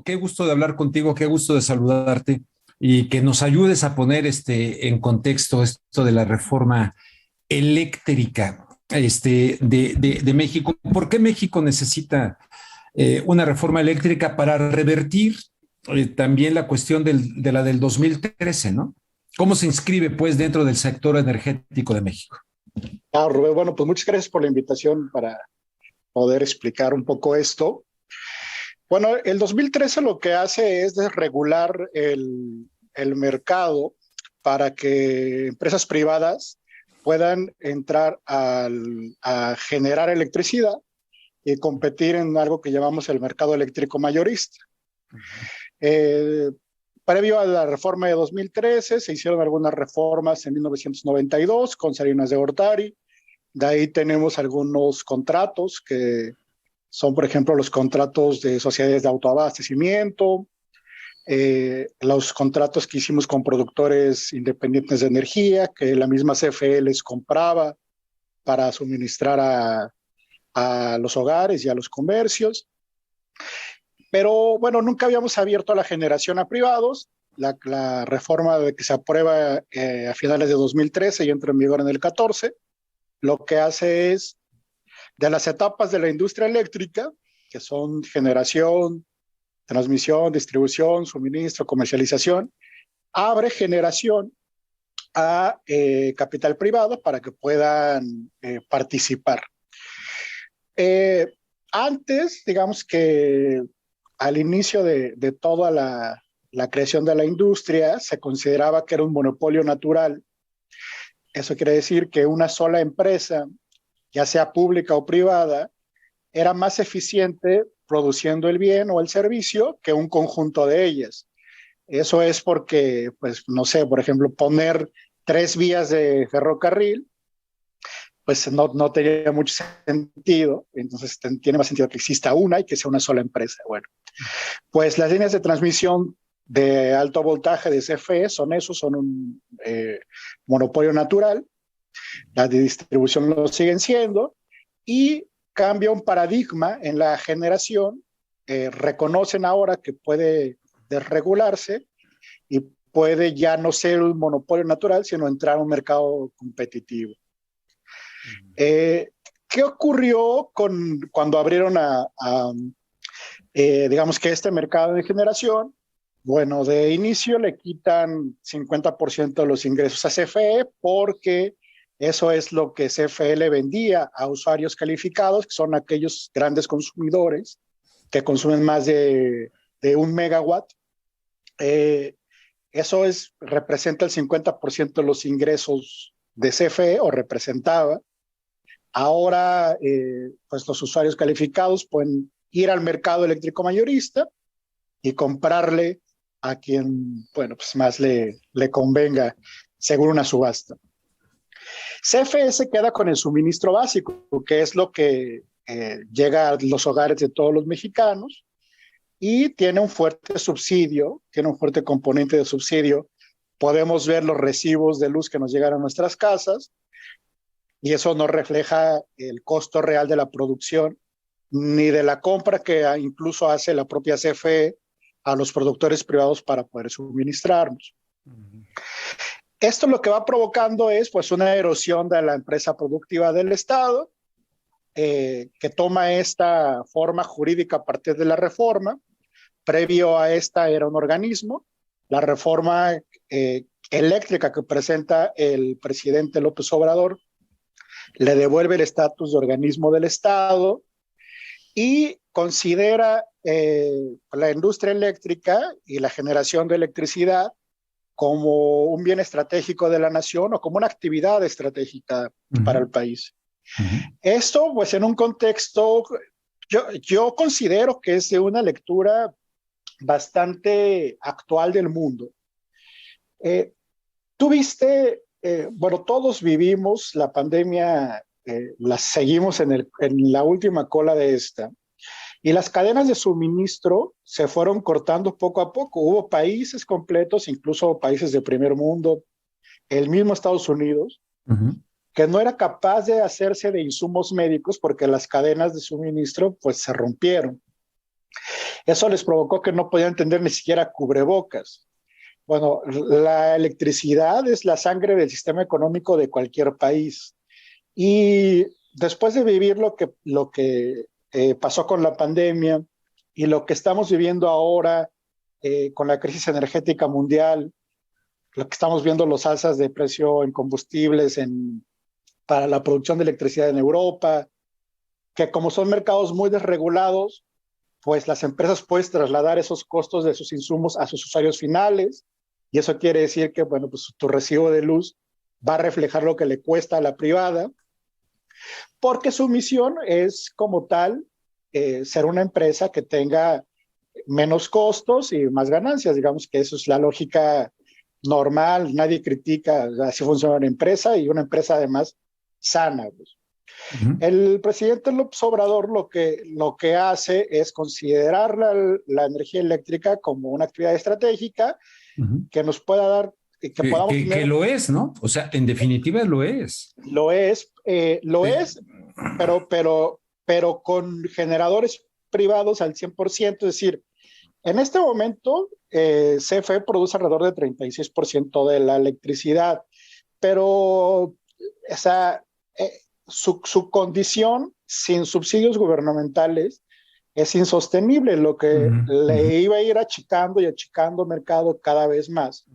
qué gusto de hablar contigo, qué gusto de saludarte y que nos ayudes a poner en contexto esto de la reforma eléctrica de México. ¿Por qué México necesita una reforma eléctrica para revertir también la cuestión de la del 2013, ¿no? ¿Cómo se inscribe, pues, dentro del sector energético de México? Rubén, bueno, pues muchas gracias por la invitación para poder explicar un poco esto. Bueno, el 2013 lo que hace es desregular el mercado para que empresas privadas puedan entrar a generar electricidad y competir en algo que llamamos el mercado eléctrico mayorista. Eh, Previo a la reforma de 2013 se hicieron algunas reformas en 1992 con Salinas de Gortari. De ahí tenemos algunos contratos que son, por ejemplo, los contratos de sociedades de autoabastecimiento, los contratos que hicimos con productores independientes de energía, que la misma CFE les compraba para suministrar a los hogares y a los comercios. Pero bueno, nunca habíamos abierto la generación a privados. La reforma de que se aprueba a finales de 2013 y entra en vigor en el 14, lo que hace es, de las etapas de la industria eléctrica, que son generación, transmisión, distribución, suministro, comercialización, abre generación a capital privado para que puedan participar. Antes, digamos que al inicio de toda la creación de la industria, se consideraba que era un monopolio natural. Eso quiere decir que una sola empresa, ya sea pública o privada, era más eficiente produciendo el bien o el servicio que un conjunto de ellas. Eso es porque, pues, no sé, por ejemplo, poner 3 vías de ferrocarril, pues no tenía mucho sentido. Entonces tiene más sentido que exista una y que sea una sola empresa. Bueno, pues las líneas de transmisión de alto voltaje de CFE son un monopolio natural. Las de distribución lo siguen siendo, y cambia un paradigma en la generación. Reconocen ahora que puede desregularse y puede ya no ser un monopolio natural, sino entrar a un mercado competitivo. ¿Qué ocurrió cuando abrieron digamos que este mercado de generación? Bueno, de inicio le quitan 50% de los ingresos a CFE, porque eso es lo que CFE le vendía a usuarios calificados, que son aquellos grandes consumidores que consumen más de 1 megawatt. Eso representa el 50% de los ingresos de CFE, o representaba. Ahora, pues los usuarios calificados pueden ir al mercado eléctrico mayorista y comprarle a quien, bueno, pues más le convenga, según una subasta. CFE se queda con el suministro básico, que es lo que llega a los hogares de todos los mexicanos, y tiene un fuerte subsidio, tiene un fuerte componente de subsidio. Podemos ver los recibos de luz que nos llegan a nuestras casas, y eso no refleja el costo real de la producción ni de la compra que incluso hace la propia CFE a los productores privados para poder suministrarnos. Esto lo que va provocando es, pues, una erosión de la empresa productiva del Estado, que toma esta forma jurídica a partir de la reforma. Previo a esta era un organismo. La reforma eléctrica que presenta el presidente López Obrador le devuelve el estatus de organismo del Estado y considera la industria eléctrica y la generación de electricidad como un bien estratégico de la nación, o como una actividad estratégica para el país. Esto, pues, en un contexto, yo considero que es de una lectura bastante actual del mundo. Tú viste, bueno, todos vivimos la pandemia, la seguimos en la última cola de esta, y las cadenas de suministro se fueron cortando poco a poco. Hubo países completos, incluso países de primer mundo, el mismo Estados Unidos, que no era capaz de hacerse de insumos médicos porque las cadenas de suministro, pues, se rompieron. Eso les provocó que no podían tener ni siquiera cubrebocas. Bueno, la electricidad es la sangre del sistema económico de cualquier país. Y después de vivir lo que pasó con la pandemia y lo que estamos viviendo ahora con la crisis energética mundial, lo que estamos viendo los alzas de precio en combustibles, para la producción de electricidad en Europa, que como son mercados muy desregulados, pues las empresas pueden trasladar esos costos de sus insumos a sus usuarios finales, y eso quiere decir que, bueno, pues tu recibo de luz va a reflejar lo que le cuesta a la privada, porque su misión es como tal ser una empresa que tenga menos costos y más ganancias. Digamos que eso es la lógica normal, nadie critica, así funciona una empresa y una empresa además sana. Pues. El presidente López Obrador lo que hace es considerar la energía eléctrica como una actividad estratégica que nos pueda dar, que podamos tener. Que lo es, ¿no? O sea, en definitiva lo es. Lo es, pero con generadores privados al 100%, es decir, en este momento CFE produce alrededor del 36% de la electricidad, pero su condición sin subsidios gubernamentales es insostenible, lo que le iba a ir achicando y achicando mercado cada vez más,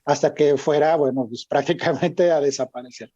hasta que fuera, bueno, pues prácticamente a desaparecer.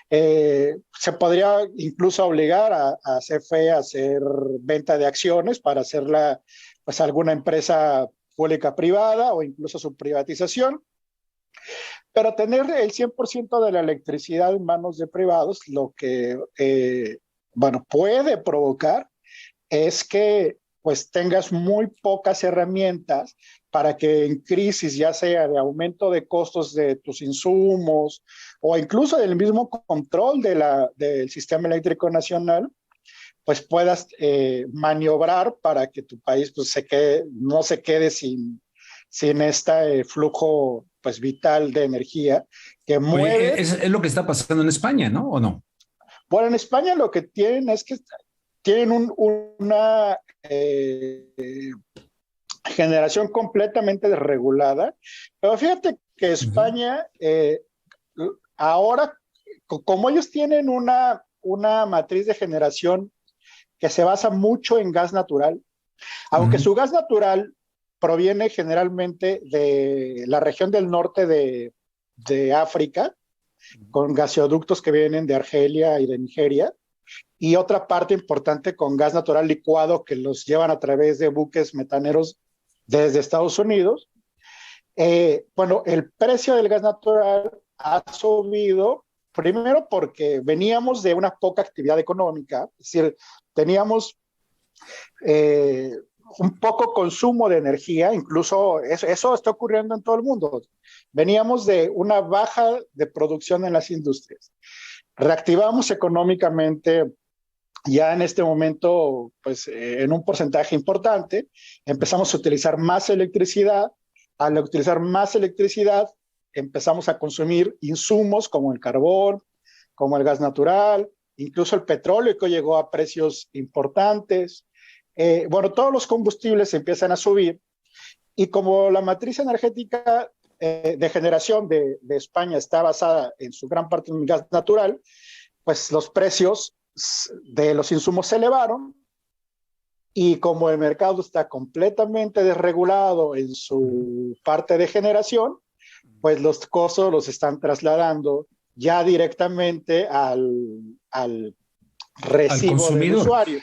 Se podría incluso obligar a CFE a hacer venta de acciones para hacerla, pues, alguna empresa pública privada o incluso su privatización. Pero tener el 100% de la electricidad en manos de privados, lo que, bueno, puede provocar es que pues tengas muy pocas herramientas para que en crisis, ya sea de aumento de costos de tus insumos o incluso del mismo control del sistema eléctrico nacional, pues puedas maniobrar para que tu país pues, no se quede sin este flujo pues, vital de energía que mueve. Oye, es lo que está pasando en España, ¿no? ¿O no? Bueno, en España lo que tienen es que tienen una generación completamente desregulada, pero fíjate que España, ahora, como ellos tienen una matriz de generación que se basa mucho en gas natural, aunque su gas natural proviene generalmente de la región del norte de África, con gaseoductos que vienen de Argelia y de Nigeria, y otra parte importante con gas natural licuado que los llevan a través de buques metaneros desde Estados Unidos. Bueno, el precio del gas natural ha subido, primero porque veníamos de una poca actividad económica, es decir, teníamos un poco consumo de energía, incluso eso está ocurriendo en todo el mundo. Veníamos de una baja de producción en las industrias. Reactivamos económicamente ya en este momento, pues en un porcentaje importante, empezamos a utilizar más electricidad. Al utilizar más electricidad, empezamos a consumir insumos como el carbón, como el gas natural, incluso el petróleo que llegó a precios importantes. Bueno, todos los combustibles empiezan a subir y como la matriz energética de generación de España está basada en su gran parte en gas natural, pues los precios de los insumos se elevaron y como el mercado está completamente desregulado en su parte de generación, pues los costos los están trasladando ya directamente al recibo del usuario.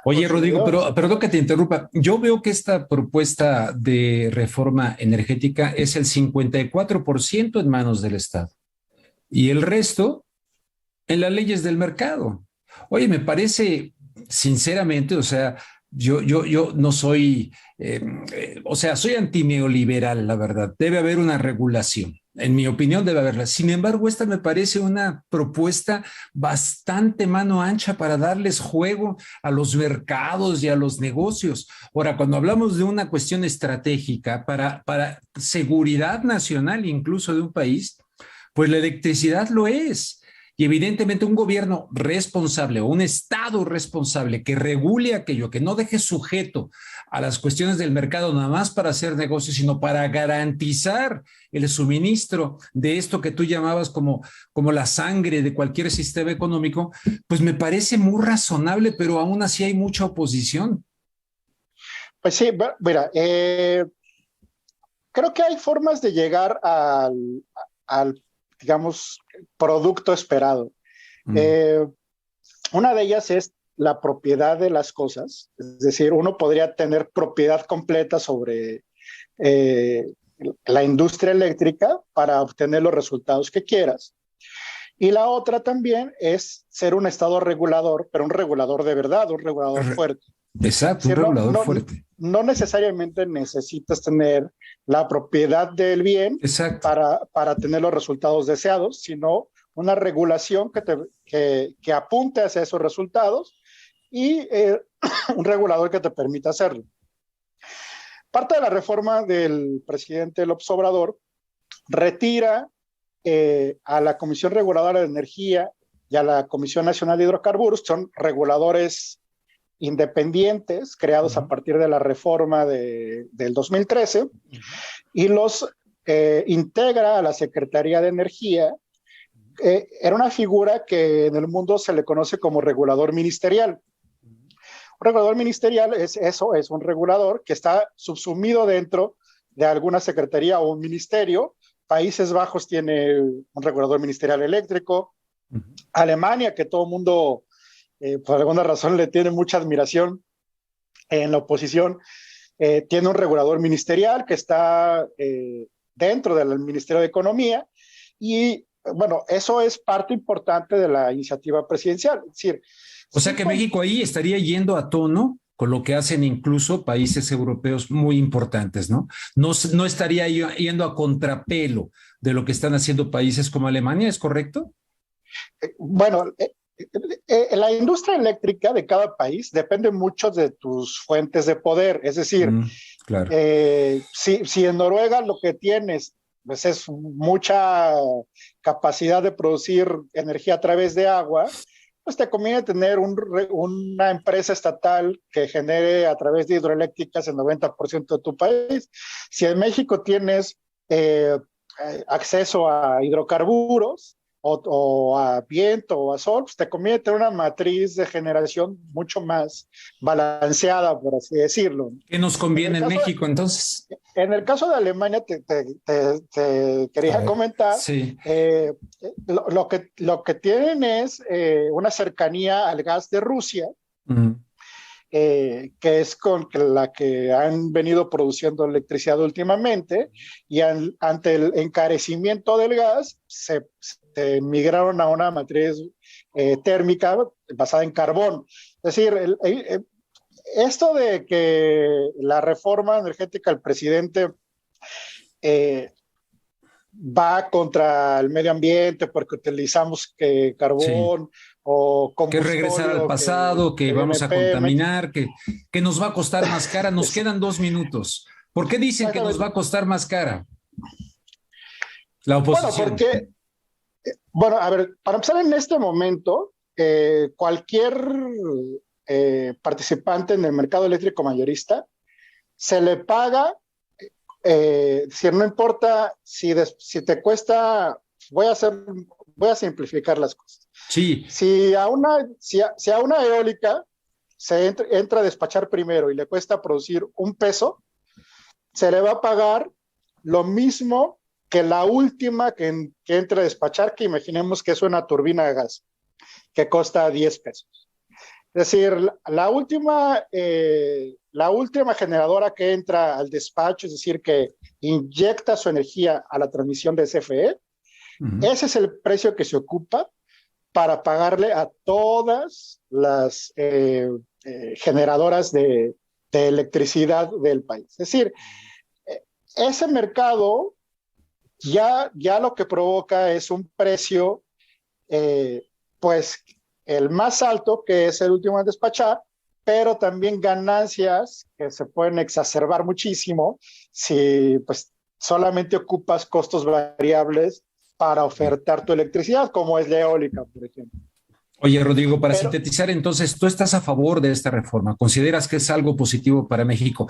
Oye, Rodrigo, pero perdón que te interrumpa. Yo veo que esta propuesta de reforma energética es el 54% en manos del Estado y el resto en las leyes del mercado. Oye, me parece, sinceramente, o sea, yo no soy, o sea, soy antineoliberal, la verdad. Debe haber una regulación. En mi opinión debe haberla. Sin embargo, esta me parece una propuesta bastante mano ancha para darles juego a los mercados y a los negocios. Ahora, cuando hablamos de una cuestión estratégica para seguridad nacional incluso de un país, pues la electricidad lo es. Y evidentemente un gobierno responsable o un Estado responsable que regule aquello, que no deje sujeto a las cuestiones del mercado nada más para hacer negocios, sino para garantizar el suministro de esto que tú llamabas como la sangre de cualquier sistema económico, pues me parece muy razonable, pero aún así hay mucha oposición. Pues sí, mira, creo que hay formas de llegar al digamos, producto esperado. Eh, una de ellas es la propiedad de las cosas, es decir, uno podría tener propiedad completa sobre eh, la industria eléctrica para obtener los resultados que quieras. Y la otra también es ser un estado regulador, pero un regulador de verdad, un regulador fuerte. Es Exacto, un decir, regulador fuerte. no necesariamente necesitas tener la propiedad del bien Exacto. para tener los resultados deseados, sino una regulación que apunte hacia esos resultados y un regulador que te permita hacerlo. Parte de la reforma del presidente López Obrador retira a la Comisión Reguladora de Energía y a la Comisión Nacional de Hidrocarburos, son reguladores independientes creados a partir de la reforma del 2013 y los integra a la Secretaría de Energía. Era una figura que en el mundo se le conoce como regulador ministerial. Un regulador ministerial es eso, es un regulador que está subsumido dentro de alguna secretaría o un ministerio. Países Bajos tiene un regulador ministerial eléctrico. Alemania, que todo el mundo por alguna razón le tiene mucha admiración en la oposición, tiene un regulador ministerial que está dentro del Ministerio de Economía y bueno, eso es parte importante de la iniciativa presidencial. Es decir, o sea que México ahí estaría yendo a tono con lo que hacen incluso países europeos muy importantes, ¿no? No estaría yendo a contrapelo de lo que están haciendo países como Alemania, ¿es correcto? Bueno, la industria eléctrica de cada país depende mucho de tus fuentes de poder. Es decir, claro. si en Noruega lo que tienes pues es mucha capacidad de producir energía a través de agua, pues te conviene tener una empresa estatal que genere a través de hidroeléctricas el 90% de tu país. Si en México tienes acceso a hidrocarburos, o a viento o a sol, pues te conviene tener una matriz de generación mucho más balanceada, por así decirlo. ¿Qué nos conviene en México entonces? En el caso de Alemania, te quería comentar, sí. lo que tienen es una cercanía al gas de Rusia, que es con la que han venido produciendo electricidad últimamente, y ante el encarecimiento del gas, se migraron a una matriz térmica basada en carbón. Es decir, esto de que la reforma energética del presidente va contra el medio ambiente porque utilizamos carbón o que regresar al pasado, que vamos a contaminar, que nos va a costar más cara. Nos quedan 2 minutos. ¿Por qué dicen que nos va a costar más cara? La oposición. Bueno, a ver, para empezar en este momento, cualquier participante en el mercado eléctrico mayorista se le paga, si no importa si te cuesta, voy a simplificar las cosas. Sí. Si a una eólica se entra a despachar primero y le cuesta producir $1, se le va a pagar lo mismo que la última que entre a despachar, que imaginemos que es una turbina de gas, que cuesta $10. Es decir, la última generadora que entra al despacho, es decir, que inyecta su energía a la transmisión de CFE, ese es el precio que se ocupa para pagarle a todas las generadoras de electricidad del país. Es decir, ese mercado ya lo que provoca es un precio, pues, el más alto, que es el último en despachar, pero también ganancias que se pueden exacerbar muchísimo si pues solamente ocupas costos variables para ofertar tu electricidad, como es la eólica, por ejemplo. Oye, Rodrigo, para Pero sintetizar, entonces, tú estás a favor de esta reforma, consideras que es algo positivo para México.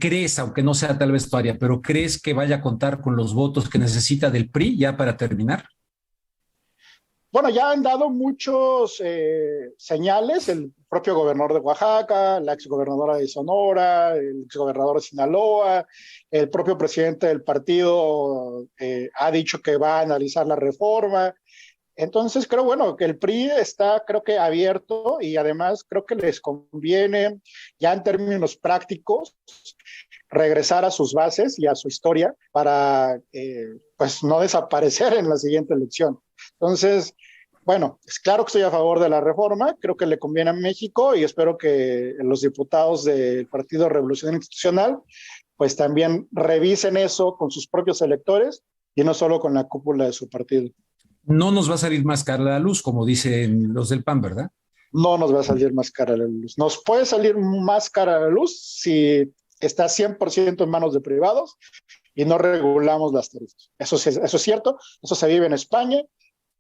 ¿Crees, aunque no sea tal vez tu área, pero crees que vaya a contar con los votos que necesita del PRI ya para terminar? bueno, ya han dado muchos señales, el propio gobernador de Oaxaca, la exgobernadora de Sonora, el exgobernador de Sinaloa, el propio presidente del partido ha dicho que va a analizar la reforma. Entonces creo, bueno, que el PRI está, creo que abierto y además creo que les conviene ya en términos prácticos regresar a sus bases y a su historia para, pues, no desaparecer en la siguiente elección. Entonces, bueno, es claro que estoy a favor de la reforma, creo que le conviene a México y espero que los diputados del Partido Revolución Institucional pues también revisen eso con sus propios electores y no solo con la cúpula de su partido. No nos va a salir más cara la luz, como dicen los del PAN, ¿verdad? No nos va a salir más cara la luz. Nos puede salir más cara la luz si está 100% en manos de privados y no regulamos las tarifas. Eso es cierto, eso se vive en España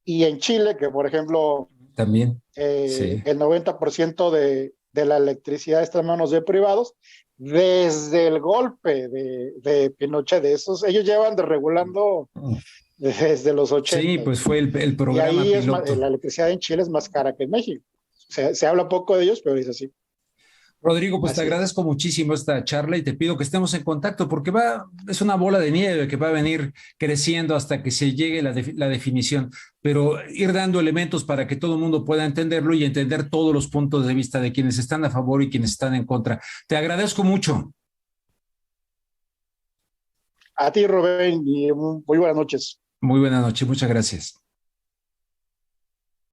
y en Chile, que por ejemplo También, sí. el 90% de la electricidad está en manos de privados. Desde el golpe de Pinochet, de esos, ellos llevan regulando desde los Sí, 80. pues fue el Y programa ahí es más, piloto. la electricidad en Chile es más cara que en México. Se habla poco de ellos, pero es así. Rodrigo, pues te Así es. agradezco muchísimo esta charla y te pido que estemos en contacto porque es una bola de nieve que va a venir creciendo hasta que se llegue la definición, pero ir dando elementos para que todo el mundo pueda entenderlo y entender todos los puntos de vista de quienes están a favor y quienes están en contra. Te agradezco mucho. A ti, Rubén, y muy buenas noches. Muy buena noche, muchas gracias.